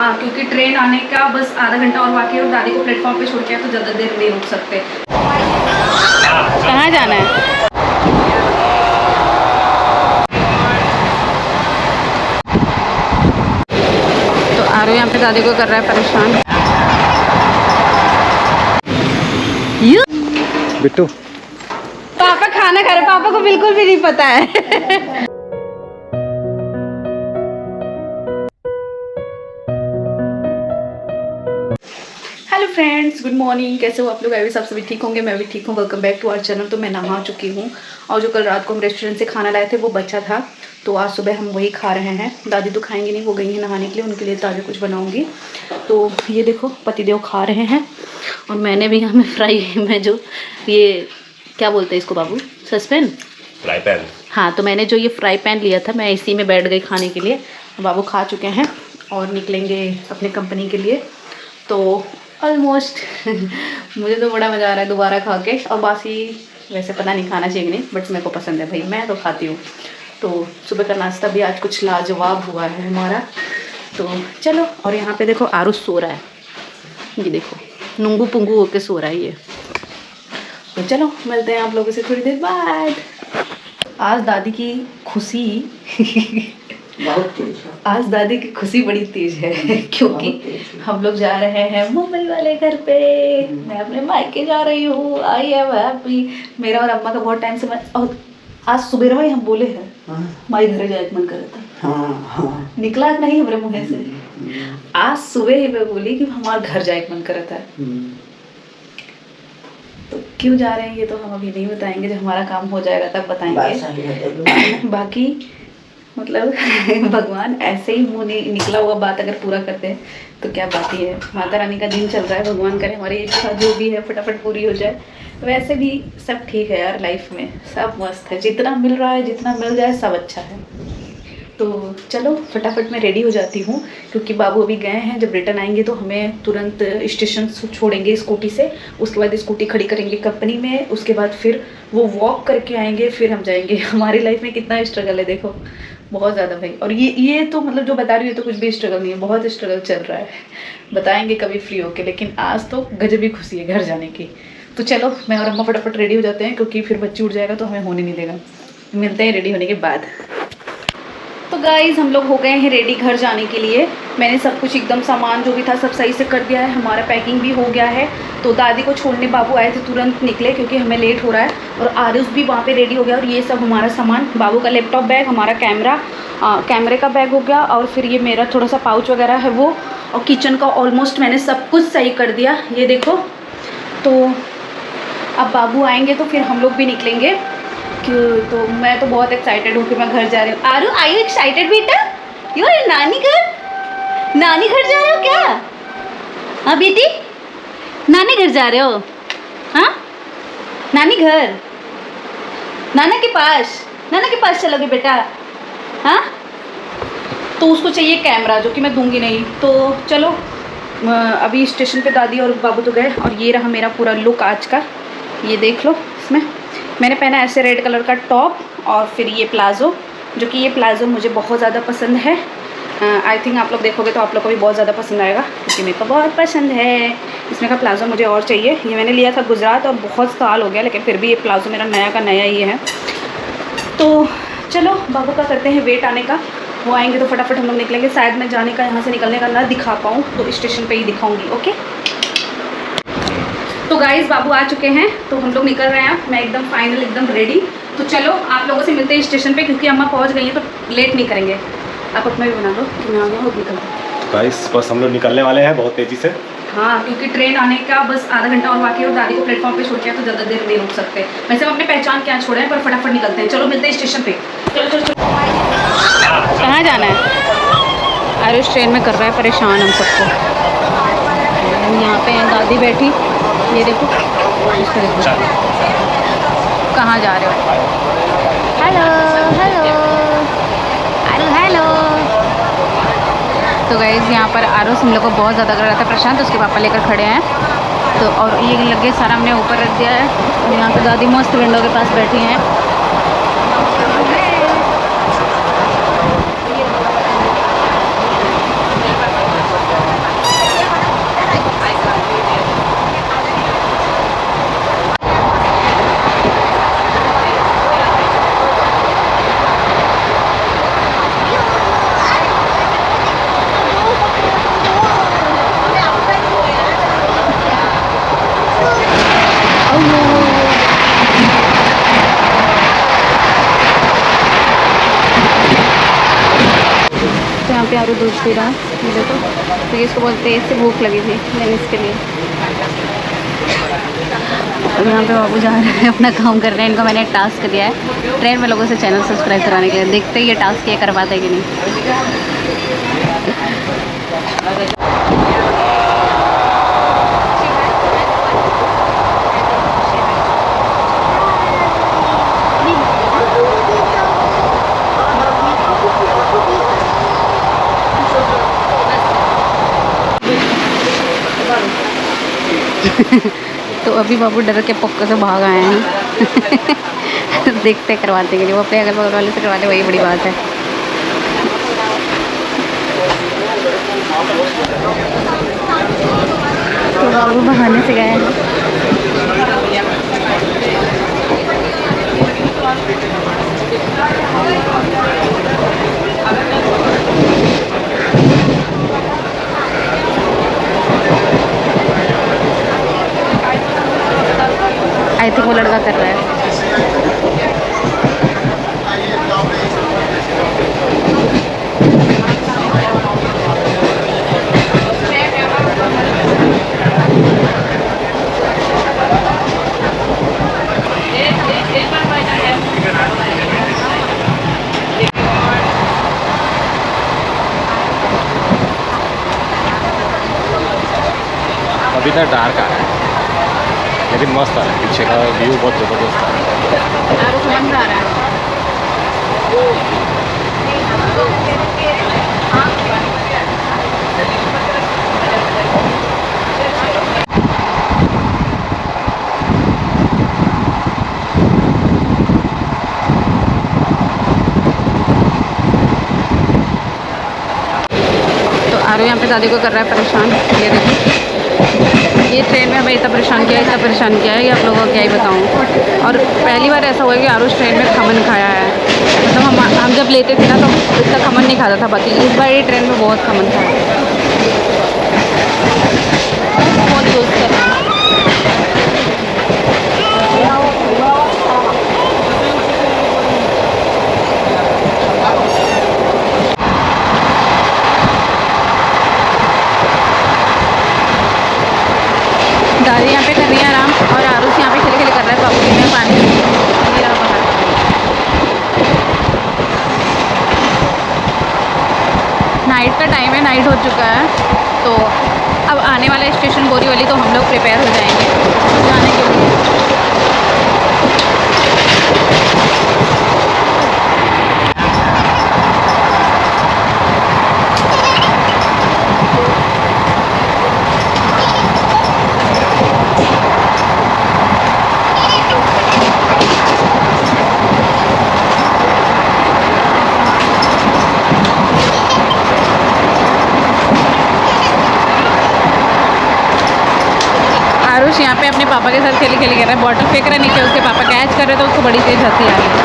हाँ, क्योंकि ट्रेन आने का बस आधा घंटा और बाकी है और दादी को प्लेटफॉर्म पे छोड़ के तो ज़्यादा देर नहीं रुक सकते। कहाँ जाना है? तो आरो यहाँ पे दादी को कर रहा है परेशान। बिट्टू पापा खाना खा रहे, पापा को बिल्कुल भी नहीं पता है। Hello friends, good morning. कैसे हो आप लोग? आई सब सभी ठीक होंगे, मैं भी ठीक हूँ। Welcome back to our channel. तो मैं नहा चुकी हूँ और जो कल रात को हम रेस्टोरेंट से खाना लाए थे वो बचा था, तो आज सुबह हम वही खा रहे हैं। दादी तो खाएंगी नहीं, वो गई हैं नहाने के लिए, उनके लिए ताज़ा कुछ बनाऊँगी। तो ये देखो पतिदेव खा रहे हैं और मैंने भी हमें फ्राई में जो ये क्या बोलते हैं इसको बाबू, सस्पेन फ्राई पैन। हाँ, तो मैंने जो ये फ्राई पैन लिया था मैं इसी में बैठ गई खाने के लिए। बाबू खा चुके हैं और निकलेंगे अपने कंपनी के लिए। तो ऑलमोस्ट मुझे तो बड़ा मज़ा आ रहा है दोबारा खा के। और बासी वैसे पता नहीं खाना चाहिए नहीं, बट मेरे को पसंद है भाई, मैं तो खाती हूँ। तो सुबह का नाश्ता भी आज कुछ लाजवाब हुआ है हमारा। तो चलो, और यहाँ पे देखो आरुष सो रहा है, ये देखो नूंगू पुंगू होके सो रहा है ये। तो चलो मिलते हैं आप लोगों से थोड़ी देर बाद। आज दादी की खुशी आज दादी की खुशी बड़ी तेज है क्योंकि हम लोग जा रहे हैं मुंबई वाले घर पे। मैं अपने मायके जा रही हूँ। I am happy. मेरा और अम्मा का बहुत टाइम से और आज सुबह में हम बोले हैं माई घर जाए मन कर था, निकला नहीं हमारे मुँह से। आज सुबह ही मैं बोली कि हमारे घर जाए मन कर था। तो क्यों जा रहे हैं ये तो हम अभी नहीं बताएंगे, जब हमारा काम हो जाएगा तब बताएंगे। बाकी मतलब भगवान ऐसे ही मुँह निकला हुआ बात अगर पूरा करते हैं तो क्या बात ही है। माता रानी का दिन चल रहा है, भगवान करे हमारी इच्छा जो भी है फटाफट पूरी हो जाए। वैसे भी सब ठीक है यार, लाइफ में सब मस्त है, जितना मिल रहा है जितना मिल जाए सब अच्छा है। तो चलो फटाफट मैं रेडी हो जाती हूँ क्योंकि बाबू अभी गए हैं। जब रिटर्न आएंगे तो हमें तुरंत स्टेशन छोड़ेंगे स्कूटी से, उसके बाद स्कूटी खड़ी करेंगे कंपनी में, उसके बाद फिर वो वॉक करके आएंगे, फिर हम जाएंगे। हमारी लाइफ में कितना स्ट्रगल है देखो, बहुत ज़्यादा भाई। और ये तो मतलब जो बता रही हूँ तो कुछ भी स्ट्रगल नहीं है, बहुत स्ट्रगल चल रहा है। बताएंगे कभी फ्री होके, लेकिन आज तो गजब ही खुशी है घर जाने की। तो चलो मैं और अम्मा फटाफट रेडी हो जाते हैं क्योंकि फिर बच्ची उठ जाएगा तो हमें होने नहीं देगा। मिलते हैं रेडी होने के बाद। तो गाइज़ हम लोग हो गए हैं रेडी घर जाने के लिए। मैंने सब कुछ एकदम सामान जो भी था सब सही से कर दिया है, हमारा पैकिंग भी हो गया है। तो दादी को छोड़ने बाबू आए थे, तुरंत निकले क्योंकि हमें लेट हो रहा है। और आरुष भी वहाँ पे रेडी हो गया। और ये सब हमारा सामान, बाबू का लैपटॉप बैग, हमारा कैमरे का बैग हो गया, और फिर ये मेरा थोड़ा सा पाउच वगैरह है वो, और किचन का ऑलमोस्ट मैंने सब कुछ सही कर दिया, ये देखो। तो अब बाबू आएंगे तो फिर हम लोग भी निकलेंगे। तो मैं तो बहुत एक्साइटेड हूँ कि मैं घर जा रही हूँ। आरू, आर यू एक्साइटेड बेटा? यू आर नानी घर जा रहे हो क्या? हाँ बेटी, नानी घर जा रहे हो? हाँ, नानी घर, नाना के पास चलोगे बेटा? हाँ, तो उसको चाहिए कैमरा जो कि मैं दूंगी नहीं। तो चलो अभी स्टेशन पे दादी और बाबू तो गए। और ये रहा मेरा पूरा लुक आज का, ये देख लो। इसमें मैंने पहना ऐसे रेड कलर का टॉप और फिर ये प्लाज़ो, जो कि ये प्लाज़ो मुझे बहुत ज़्यादा पसंद है। आई थिंक आप लोग देखोगे तो आप लोग को भी बहुत ज़्यादा पसंद आएगा क्योंकि मेरे को बहुत पसंद है। इसमें का प्लाज़ो मुझे और चाहिए। ये मैंने लिया था गुजरात और बहुत साल हो गया, लेकिन फिर भी ये प्लाज़ो मेरा नया का नया ही है। तो चलो बाबू का करते हैं वेट आने का, वो आएंगे तो फटाफट हम लोग निकलेंगे। शायद मैं जाने का, यहाँ से निकलने का ना दिखा पाऊँ तो स्टेशन पर ही दिखाऊँगी। ओके, तो गाइस बाबू आ चुके हैं तो हम लोग निकल रहे हैं। मैं एकदम फाइनल, एकदम रेडी। तो चलो आप लोगों से मिलते हैं स्टेशन पे क्योंकि अम्मा पहुंच गई हैं तो लेट नहीं करेंगे। आप अपना भी बना दो कि मैं आ गया हूँ, निकल। गाइस बस हम लोग निकलने वाले हैं बहुत तेजी से। हाँ, क्योंकि ट्रेन आने का बस आधा घंटा और बाकी है और दादी को प्लेटफॉर्म पे छोड़ के तो ज़्यादा देर नहीं रुक सकते। वैसे हम अपनी पहचान क्या छोड़े हैं, पर फटाफट निकलते हैं। चलो मिलते हैं स्टेशन पे। चलो। कहाँ जाना है? आरुष ट्रेन में कर रहा है परेशान हम सबको। यहाँ पे दादी बैठी, ये देखो, इसको देखो। कहाँ जा रहे हो? Hello hello. तो गाइस यहाँ पर आरुष हम लोग को बहुत ज़्यादा कर रहा था प्रशांत, तो उसके पापा लेकर खड़े हैं। तो और ये लगे सारा हमने ऊपर रख दिया है। और यहाँ पे दादी मस्त विंडो के पास बैठी हैं। दूध पी रहा ये देखो, तो इसको बोलते हैं, इससे भूख लगी थी मैंने इसके लिए। और यहाँ पे बाबू जा रहे हैं अपना काम कर रहे हैं। इनको मैंने टास्क दिया है ट्रेन में लोगों से चैनल सब्सक्राइब कराने के लिए। देखते हैं ये टास्क ये कर पाते कि नहीं। तो अभी बाबू डर के पक्का से भाग आए हैं। देखते करवाते के लिए, वो अपने अगल बगल वाले से करवाते, वही बड़ी बात है। तो बाबू बहाने से गए हैं। आई थिंक वो लड़का कर रहा है। अभी तक डार्क आ रहा है लेकिन मस्त आ रहा है, पीछे का व्यू बहुत ज़बरदस्त आ रहा है। तो आरो यहाँ पे दादी को कर रहा है परेशान। ये देखो, ये ट्रेन में हमें इतना परेशान किया है कि आप लोगों को क्या ही बताऊँ। और पहली बार ऐसा हुआ है कि आरुष ट्रेन में खमन खाया है। मतलब हम जब लेते थे ना तो इतना खमन नहीं खाता था, बाकी इस बार ये ट्रेन में बहुत खमन खाया। बहुत यूज़ कर रहा है। दादी यहाँ पे कर रही है आराम और आरुष यहाँ पे खेले कर रहा है। बाबू में पानी गिरा बाहर। नाइट का टाइम है, नाइट हो चुका है। तो अब आने वाला स्टेशन बोरीवली, तो हम लोग प्रिपेयर हो जाएंगे जाने के लिए। आरुष यहाँ पे अपने पापा के साथ खेल कर रहा है। बॉटल फेंक रहा है नीचे, उसके पापा कैच कर रहे तो उसको बड़ी तेज हंसी आ रही है।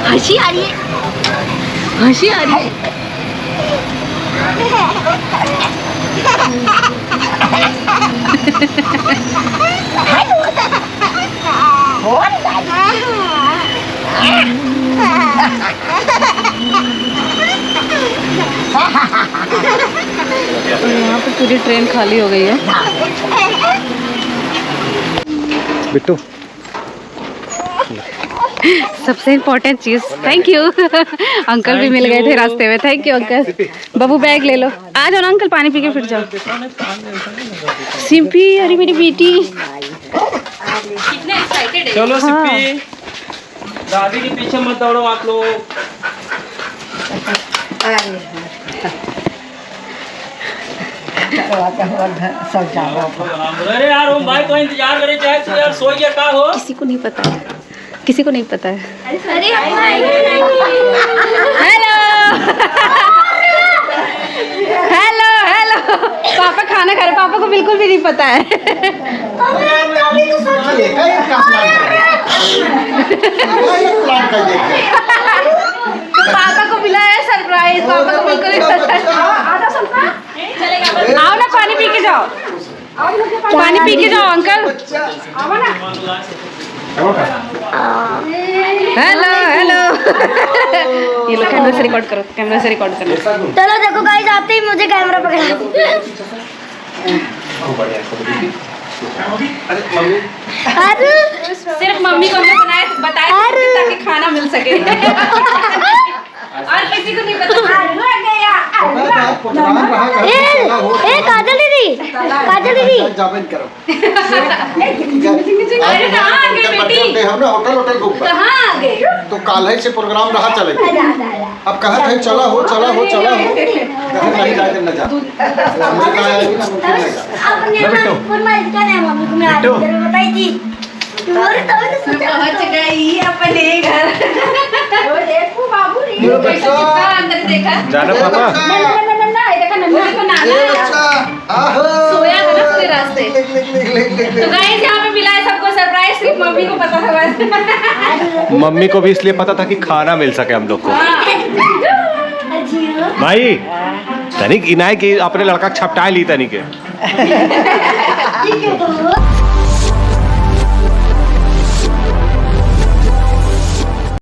हंसी आ रही है, हंसी आ रही है। तो यहाँ पे पूरी ट्रेन खाली हो गई है। बिट्टू सबसे important cheese, thank you. Uncle भी मिल गए थे रास्ते में। Thank you uncle. Babu bag ले लो, आ जाओ ना अंकल, पानी पी के फिर जाओ। सिंपी, अरे मेरी बेटी कितने एक्साइटेड है। चलो सिंपी, दादी के पीछे मत दौड़ो आप लोग। अरे यार ओम भाई तो इंतजार करे चाहे तो यार सो गया का हो। किसी को नहीं पता है, किसी को नहीं पता है। अरे हेलो हेलो हेलो, पापा खाना खा रहे, पापा को बिल्कुल भी नहीं पता है। तो पापा को मिला है सरप्राइज, पापा को बिल्कुल नहीं पता है। आओ ना पानी पी के जाओ। पानी पी के जाओ अंकल। Hello hello. ये लो कैमरा से रिकॉर्ड करो, कैमरा से रिकॉर्ड करो। चलो देखो गाइस, आते ही मुझे कैमरा पकड़ा। अरे सिर्फ मम्मी को हमने बताया ताकि खाना मिल सके और किसी को नहीं पता। ए काजल दीदी, काजल दीदी, अरे कहाँ आ गए बेटी? हमने होटल बुक कर कहाँ आ गए? तो काल से प्रोग्राम रहा चले। अब कहा था चला हो नहीं जाए न जा। बताई थी पहुंच गई अपने घर। देखो बाबू अंदर देखा जाना पापा। सोया था ना पूरे रास्ते। तो गाइस यहाँ पे मिला है सबको सरप्राइज, सिर्फ मम्मी को पता था बस। मम्मी को भी इसलिए पता था कि खाना मिल सके हम लोग को। भाई तनिक इनाय की अपने लड़का छपटाए ली तनिक।